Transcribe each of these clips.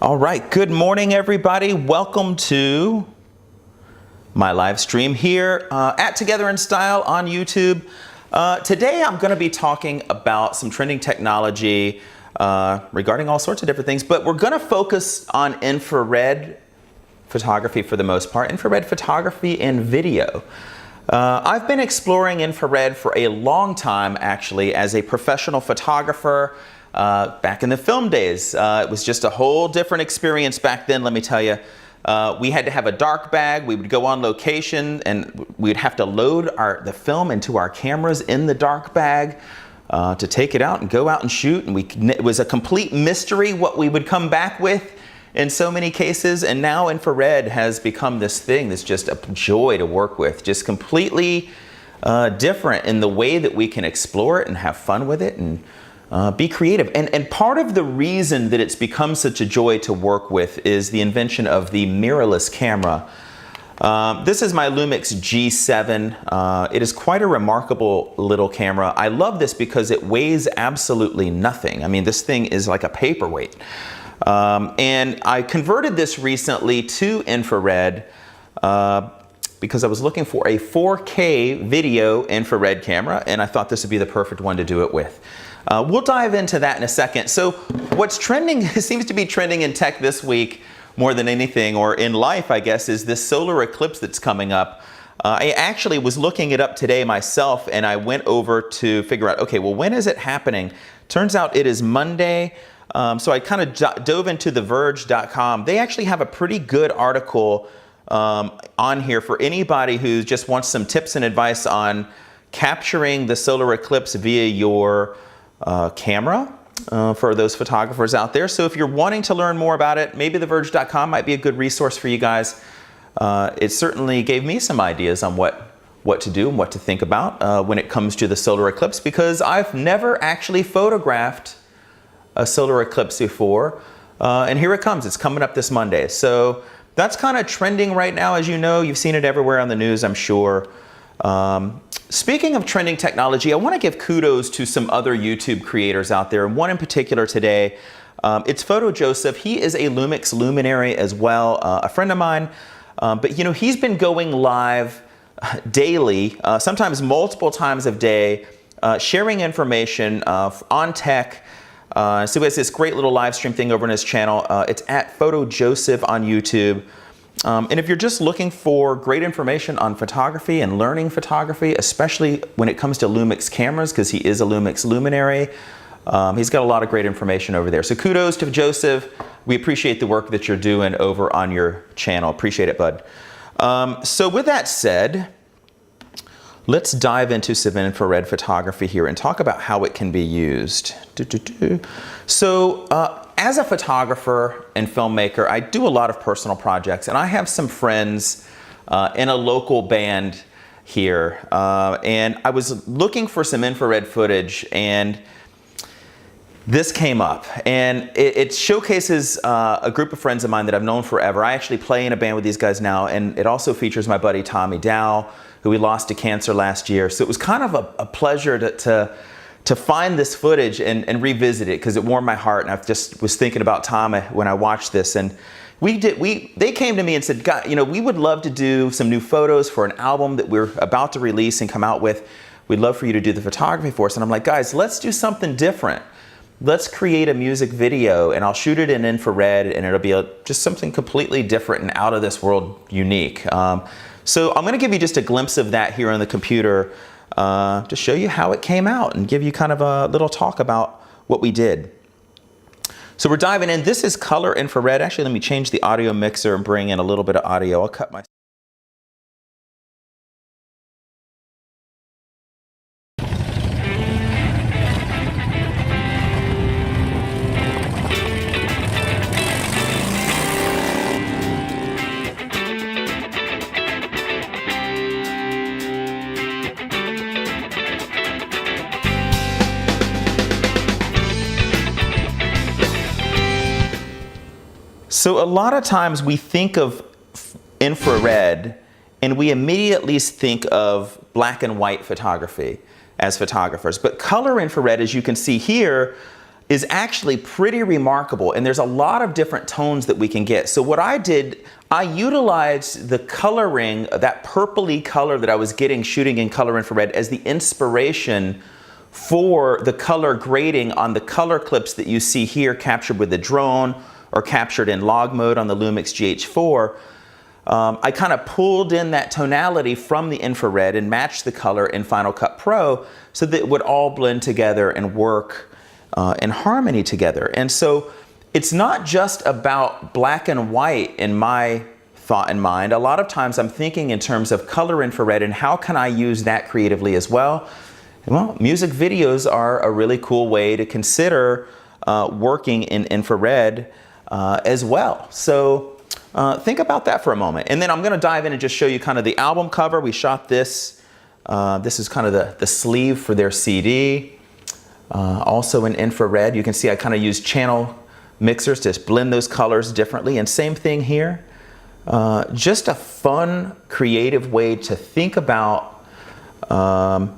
All right, good morning everybody. Welcome to my live stream here at Together in Style on YouTube. Today I'm going to be talking about some trending technology regarding all sorts of different things, but we're going to focus on infrared photography for the most part, infrared photography and video. I've been exploring infrared for a long time actually as a professional photographer. Back in the film days, it was just a whole different experience back then, let me tell you. We had to have a dark bag. We would go on location and we'd have to load the film into our cameras in the dark bag to take it out and go out and shoot. And it was a complete mystery what we would come back with in so many cases. And now infrared has become this thing that's just a joy to work with, just completely different in the way that we can explore it and have fun with it and be creative. And part of the reason that it's become such a joy to work with is the invention of the mirrorless camera. This is my Lumix G7. It is quite a remarkable little camera. I love this because it weighs absolutely nothing. I mean, this thing is like a paperweight. And I converted this recently to infrared because I was looking for a 4K video infrared camera, and I thought this would be the perfect one to do it with. We'll dive into that in a second. So what's trending, seems to be trending in tech this week more than anything, or in life, I guess, is this solar eclipse that's coming up. I actually was looking it up today myself, and I went over to figure out, okay, well, when is it happening? Turns out it is Monday. So I kind of dove into theverge.com. They actually have a pretty good article on here for anybody who just wants some tips and advice on capturing the solar eclipse via your camera for those photographers out there. So if you're wanting to learn more about it, maybe theverge.com might be a good resource for you guys. It certainly gave me some ideas on what to do and what to think about when it comes to the solar eclipse, because I've never actually photographed a solar eclipse before. And here it comes. It's coming up this Monday. So that's kind of trending right now. As you know, you've seen it everywhere on the news, I'm sure. Speaking of trending technology, I want to give kudos to some other YouTube creators out there, and one in particular today. It's Photo Joseph. He is a Lumix luminary as well, a friend of mine. But you know, he's been going live daily, sometimes multiple times a day, sharing information on tech. So he has this great little live stream thing over on his channel. It's at Photo Joseph on YouTube. And if you're just looking for great information on photography and learning photography, especially when it comes to Lumix cameras, because he is a Lumix luminary, he's got a lot of great information over there. So kudos to Joseph. We appreciate the work that you're doing over on your channel. Appreciate it, bud. So with that said, let's dive into some infrared photography here and talk about how it can be used. So as a photographer and filmmaker, I do a lot of personal projects, and I have some friends in a local band here, and I was looking for some infrared footage, and this came up, and it showcases a group of friends of mine that I've known forever. I actually play in a band with these guys now, and it also features my buddy Tommy Dow, who we lost to cancer last year. So it was kind of a pleasure to find this footage and revisit it, because it warmed my heart, and I just was thinking about Tom when I watched this. And they came to me and said, God, you know, we would love to do some new photos for an album that we're about to release and come out with. We'd love for you to do the photography for us. And I'm like, guys, let's do something different. Let's create a music video, and I'll shoot it in infrared, and it'll be just something completely different and out of this world unique. So I'm going to give you just a glimpse of that here on the computer to show you how it came out and give you kind of a little talk about what we did. So we're diving in. This is color infrared. Actually, let me change the audio mixer and bring in a little bit of audio. I'll cut my... So a lot of times we think of infrared and we immediately think of black and white photography as photographers. But color infrared, as you can see here, is actually pretty remarkable, and there's a lot of different tones that we can get. So what I did, I utilized the coloring, that purpley color that I was getting shooting in color infrared, as the inspiration for the color grading on the color clips that you see here captured with the drone or captured in log mode on the Lumix GH4. I kind of pulled in that tonality from the infrared and matched the color in Final Cut Pro so that it would all blend together and work in harmony together. And so it's not just about black and white in my thought and mind. A lot of times I'm thinking in terms of color infrared and how can I use that creatively as well. Well, music videos are a really cool way to consider working in infrared as well. So think about that for a moment. And then I'm going to dive in and just show you kind of the album cover. We shot this. This is kind of the sleeve for their CD. Also in infrared, you can see I kind of use channel mixers to blend those colors differently. And same thing here. Just a fun, creative way to think about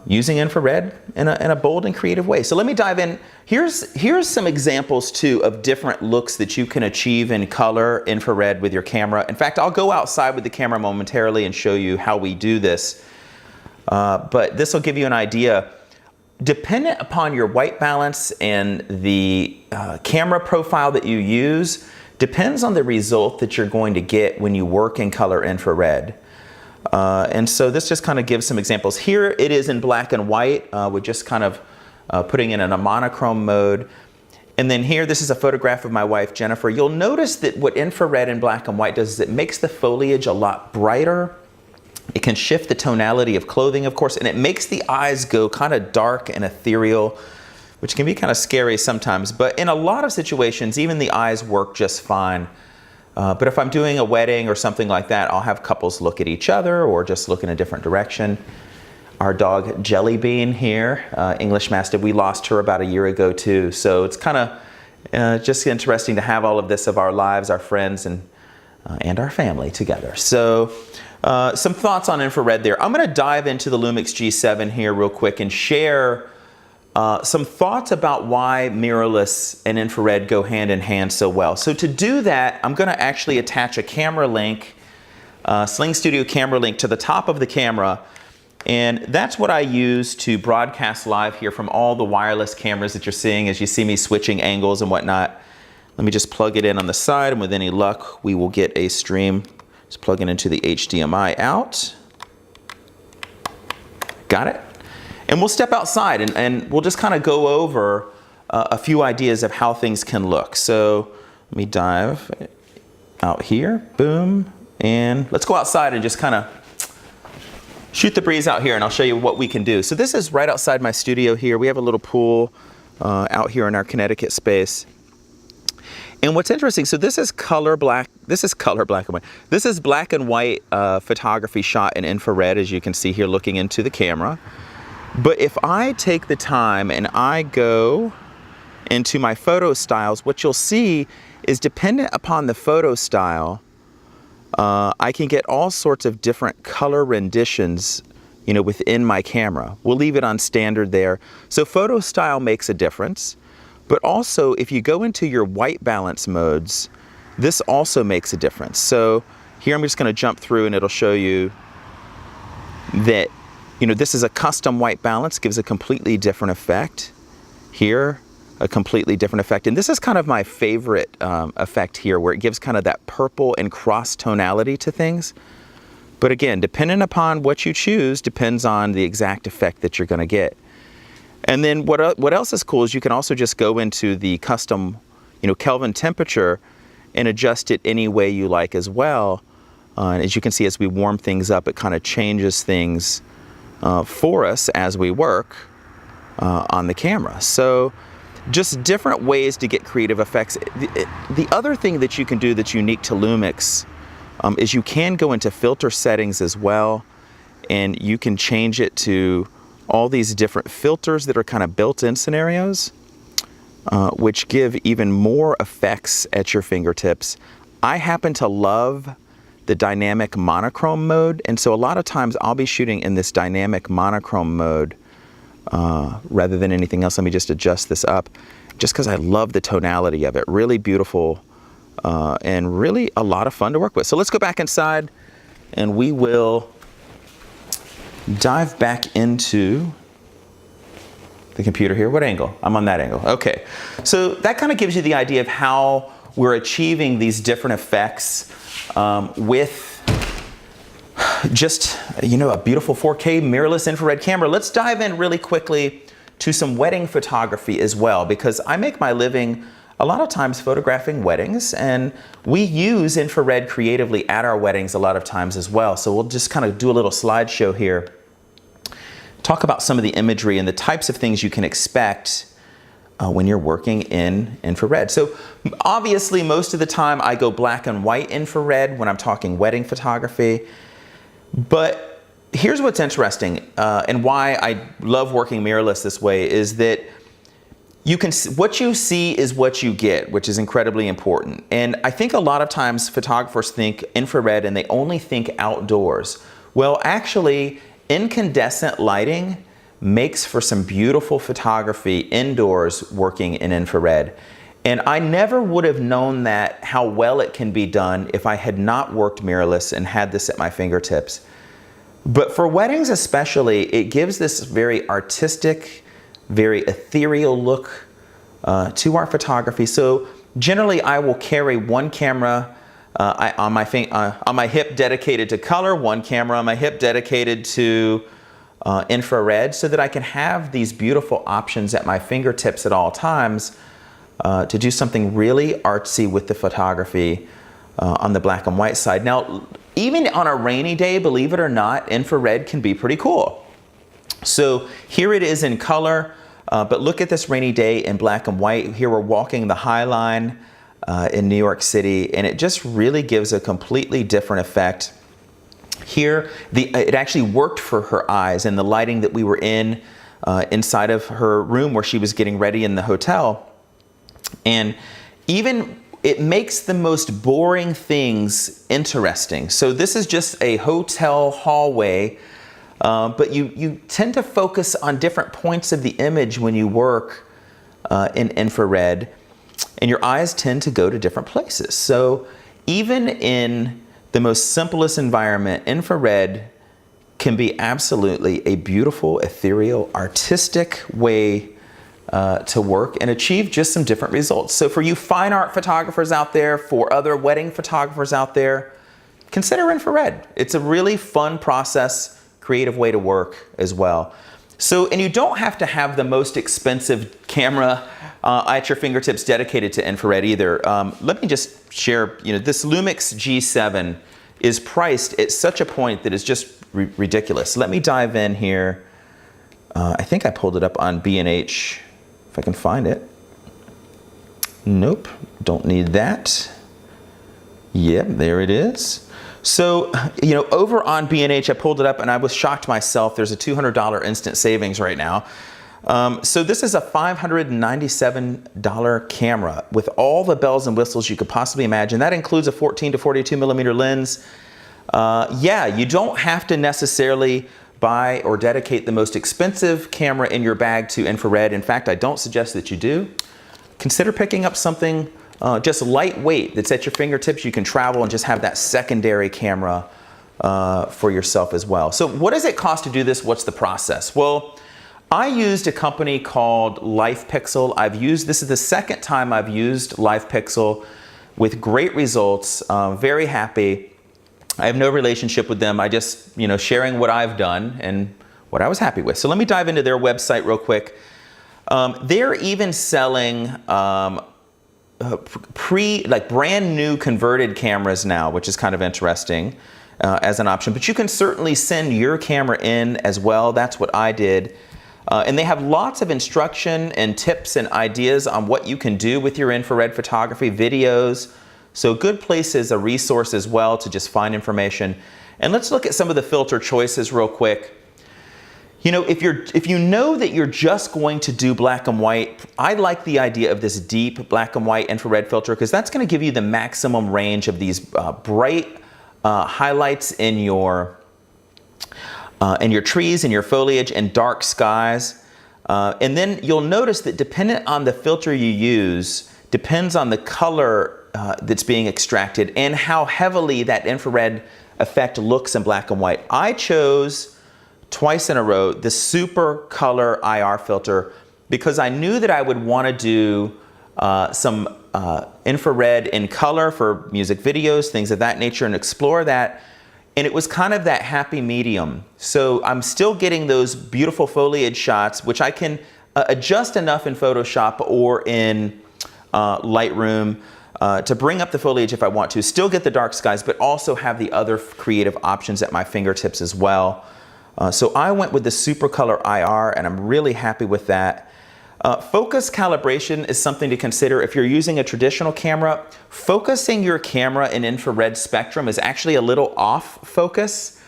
using infrared in a bold and creative way. So let me dive in. Here's some examples too of different looks that you can achieve in color infrared with your camera. In fact, I'll go outside with the camera momentarily and show you how we do this. But this will give you an idea. Dependent upon your white balance and the camera profile that you use, depends on the result that you're going to get when you work in color infrared. And so this just kind of gives some examples. Here it is in black and white. We're just kind of putting it in a monochrome mode. And then here, this is a photograph of my wife, Jennifer. You'll notice that what infrared in black and white does is it makes the foliage a lot brighter. It can shift the tonality of clothing, of course, and it makes the eyes go kind of dark and ethereal, which can be kind of scary sometimes. But in a lot of situations, even the eyes work just fine. But if I'm doing a wedding or something like that, I'll have couples look at each other or just look in a different direction. Our dog Jelly Bean here, English Mastiff, we lost her about a year ago too. So it's kind of just interesting to have all of this of our lives, our friends, and our family together. So some thoughts on infrared there. I'm going to dive into the Lumix G7 here real quick and share some thoughts about why mirrorless and infrared go hand in hand so well. So to do that, I'm going to actually attach a camera link, Sling Studio camera link to the top of the camera. And that's what I use to broadcast live here from all the wireless cameras that you're seeing as you see me switching angles and whatnot. Let me just plug it in on the side, and with any luck, we will get a stream. Just plug it into the HDMI out. Got it? And we'll step outside and we'll just kind of go over a few ideas of how things can look. So let me dive out here, boom, and let's go outside and just kind of shoot the breeze out here, and I'll show you what we can do. So this is right outside my studio here. We have a little pool out here in our Connecticut space. And what's interesting, so this is black and white. This is black and white photography shot in infrared, as you can see here looking into the camera. But if I take the time and I go into my photo styles, what you'll see is dependent upon the photo style, I can get all sorts of different color renditions, you know, within my camera. We'll leave it on standard there. So photo style makes a difference, but also if you go into your white balance modes, this also makes a difference. So here I'm just going to jump through and it'll show you that, you know, this is a custom white balance, gives a completely different effect. Here, a completely different effect. And this is kind of my favorite effect here, where it gives kind of that purple and cross tonality to things. But again, depending upon what you choose, depends on the exact effect that you're going to get. And then what else is cool is you can also just go into the custom, you know, Kelvin temperature and adjust it any way you like as well. And as you can see, as we warm things up, it kind of changes things for us as we work on the camera. So just different ways to get creative effects. The other thing that you can do that's unique to Lumix is you can go into filter settings as well, and you can change it to all these different filters that are kind of built-in scenarios, which give even more effects at your fingertips. I happen to love the dynamic monochrome mode, and so a lot of times I'll be shooting in this dynamic monochrome mode rather than anything else. Let me just adjust this up. just because I love the tonality of it. Really beautiful and really a lot of fun to work with. So let's go back inside and we will dive back into the computer here. What angle? I'm on that angle. Okay. So that kind of gives you the idea of how we're achieving these different effects with just, you know, a beautiful 4K mirrorless infrared camera. Let's dive in really quickly to some wedding photography as well, because I make my living a lot of times photographing weddings, and we use infrared creatively at our weddings a lot of times as well. So we'll just kind of do a little slideshow here, talk about some of the imagery and the types of things you can expect when you're working in infrared. So obviously most of the time I go black and white infrared when I'm talking wedding photography, but here's what's interesting and why I love working mirrorless this way is that you can, what you see is what you get, which is incredibly important. And I think a lot of times photographers think infrared and they only think outdoors. Well, actually, incandescent lighting makes for some beautiful photography indoors working in infrared. And I never would have known that, how well it can be done, if I had not worked mirrorless and had this at my fingertips. But for weddings especially, it gives this very artistic, very ethereal look to our photography. So generally I will carry one camera on my hip dedicated to color, one camera on my hip dedicated to infrared, so that I can have these beautiful options at my fingertips at all times to do something really artsy with the photography on the black and white side. Now, even on a rainy day, believe it or not, infrared can be pretty cool. So here it is in color, but look at this rainy day in black and white. Here we're walking the High Line in New York City, and it just really gives a completely different effect. Here, it actually worked for her eyes, and the lighting that we were in inside of her room where she was getting ready in the hotel. And even it makes the most boring things interesting. So this is just a hotel hallway, but you tend to focus on different points of the image when you work in infrared, and your eyes tend to go to different places. So even in the most simplest environment, infrared can be absolutely a beautiful, ethereal, artistic way to work and achieve just some different results. So for you fine art photographers out there, for other wedding photographers out there, consider infrared. It's a really fun process, creative way to work as well. So, and you don't have to have the most expensive camera at your fingertips dedicated to infrared either. Let me just share, you know, this Lumix G7 is priced at such a point that it's just ridiculous. Let me dive in here. I think I pulled it up on B&H, if I can find it. Nope, don't need that. Yep, there it is. So, you know, over on B&H, I pulled it up and I was shocked myself. There's a $200 instant savings right now. So this is a $597 camera with all the bells and whistles you could possibly imagine. That includes a 14 to 42 millimeter lens. Yeah, you don't have to necessarily buy or dedicate the most expensive camera in your bag to infrared. In fact, I don't suggest that you do. Consider picking up something just lightweight that's at your fingertips. You can travel and just have that secondary camera for yourself as well. So what does it cost to do this? What's the process? Well, I used a company called LifePixel. This is the second time I've used LifePixel with great results. Very happy. I have no relationship with them. I just, you know, sharing what I've done and what I was happy with. So let me dive into their website real quick. They're even selling brand new converted cameras now, which is kind of interesting as an option. But you can certainly send your camera in as well. That's what I did. And they have lots of instruction and tips and ideas on what you can do with your infrared photography, videos. So good place is a resource as well to just find information. And let's look at some of the filter choices real quick. You know, if you know that you're just going to do black and white, I like the idea of this deep black and white infrared filter because that's going to give you the maximum range of these bright highlights in your trees and your foliage and dark skies. And then you'll notice that dependent on the filter you use, depends on the color that's being extracted and how heavily that infrared effect looks in black and white. I chose twice in a row the Super Color IR filter because I knew that I would want to do some infrared in color for music videos, things of that nature, and explore that. And it was kind of that happy medium. So I'm still getting those beautiful foliage shots, which I can adjust enough in Photoshop or in Lightroom to bring up the foliage if I want to, still get the dark skies, but also have the other creative options at my fingertips as well. So I went with the Super Color IR, and I'm really happy with that. Focus calibration is something to consider if you're using a traditional camera. Focusing your camera in infrared spectrum is actually a little off focus.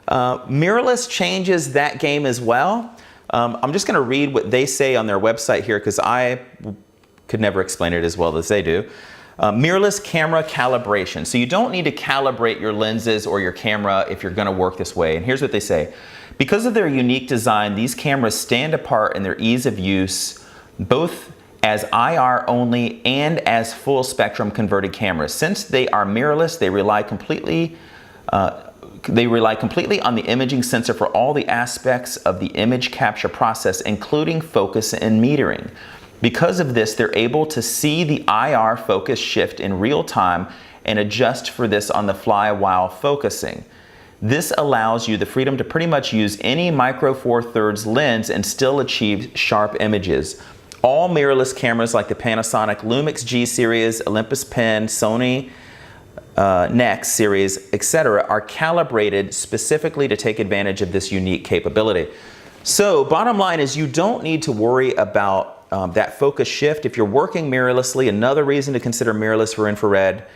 Mirrorless changes that game as well. I'm just going to read what they say on their website here because I could never explain it as well as they do. Mirrorless camera calibration. So you don't need to calibrate your lenses or your camera if you're going to work this way. And here's what they say. Because of their unique design, these cameras stand apart in their ease of use, both as IR only and as full spectrum converted cameras. Since they are mirrorless, they rely completely on the imaging sensor for all the aspects of the image capture process, including focus and metering. Because of this, they're able to see the IR focus shift in real time and adjust for this on the fly while focusing. This allows you the freedom to pretty much use any micro four thirds lens and still achieve sharp images. All mirrorless cameras like the Panasonic Lumix G series, Olympus Pen, Sony Nex series, etc. are calibrated specifically to take advantage of this unique capability. So bottom line is you don't need to worry about that focus shift. If you're working mirrorlessly, another reason to consider mirrorless for infrared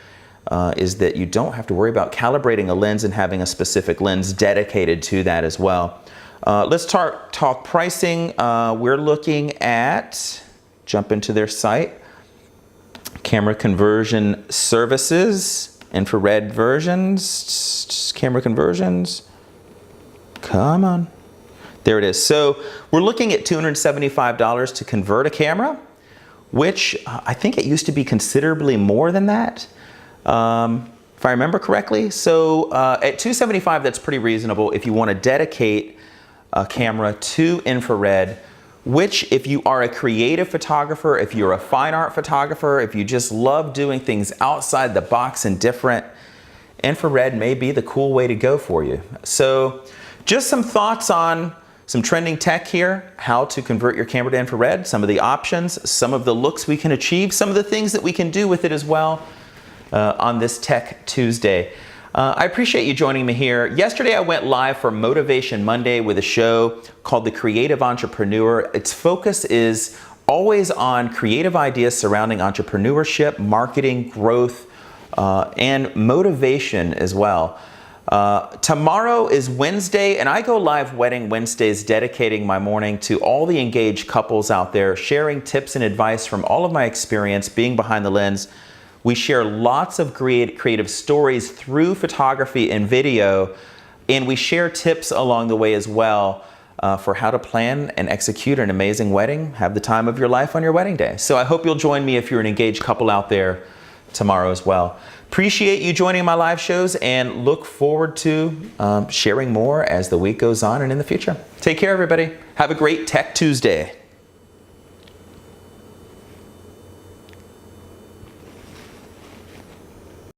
is that you don't have to worry about calibrating a lens and having a specific lens dedicated to that as well. Let's talk pricing. We're looking at, jump into their site, camera conversion services, infrared versions, camera conversions. Come on. There it is. So we're looking at $275 to convert a camera, which I think it used to be considerably more than that, if I remember correctly. So at $275, that's pretty reasonable if you want to dedicate a camera to infrared, which if you are a creative photographer, if you're a fine art photographer, if you just love doing things outside the box and different, infrared may be the cool way to go for you. So just some thoughts on some trending tech here, how to convert your camera to infrared, some of the options, some of the looks we can achieve, some of the things that we can do with it as well on this Tech Tuesday. I appreciate you joining me here. Yesterday I went live for Motivation Monday with a show called The Creative Entrepreneur. Its focus is always on creative ideas surrounding entrepreneurship, marketing, growth, and motivation as well. Tomorrow is Wednesday, and I go live Wedding Wednesdays, dedicating my morning to all the engaged couples out there, sharing tips and advice from all of my experience being behind the lens. We share lots of creative stories through photography and video, and we share tips along the way as well for how to plan and execute an amazing wedding, have the time of your life on your wedding day. So I hope you'll join me if you're an engaged couple out there tomorrow as well. Appreciate you joining my live shows and look forward to sharing more as the week goes on and in the future. Take care, everybody. Have a great Tech Tuesday.